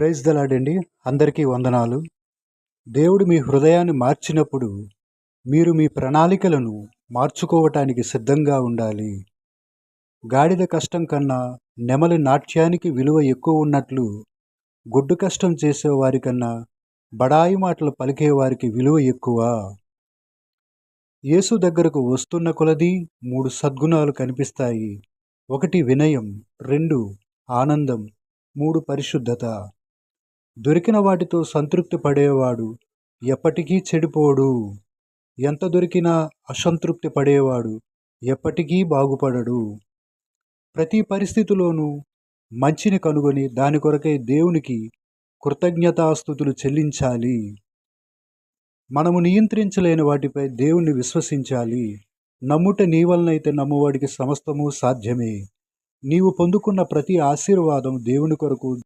Praise the lord అండి. అందరికీ వందనాలు. దేవుడు మీ హృదయాన్ని మార్చినప్పుడు మీరు మీ ప్రణాళికలను మార్చుకోవటానికి సిద్ధంగా ఉండాలి. గాడిద కష్టం కన్నా నెమలి నాట్యానికి విలువ ఎక్కువ ఉన్నట్లు గొడ్డు కష్టం చేసేవారి కన్నా బడాయి మాటలు పలికేవారికి విలువ ఎక్కువ. యేసు దగ్గరకు వస్తున్న కొలది 3 సద్గుణాలు కనిపిస్తాయి. 1 వినయం, 2 ఆనందం, 3 పరిశుద్ధత. దొరికిన వాటితో సంతృప్తి పడేవాడు ఎప్పటికీ చెడిపోడు. ఎంత దొరికినా అసంతృప్తి పడేవాడు ఎప్పటికీ బాగుపడడు. ప్రతి పరిస్థితిలోనూ మంచిని కనుగొని దాని కొరకై దేవునికి కృతజ్ఞతాస్తుతులు చెల్లించాలి. మనము నియంత్రించలేని వాటిపై దేవుణ్ణి విశ్వసించాలి. నమ్ముట నీ వలనైతే నమ్మువాడికి సమస్తము సాధ్యమే. నీవు పొందుకున్న ప్రతి ఆశీర్వాదం దేవుని కొరకు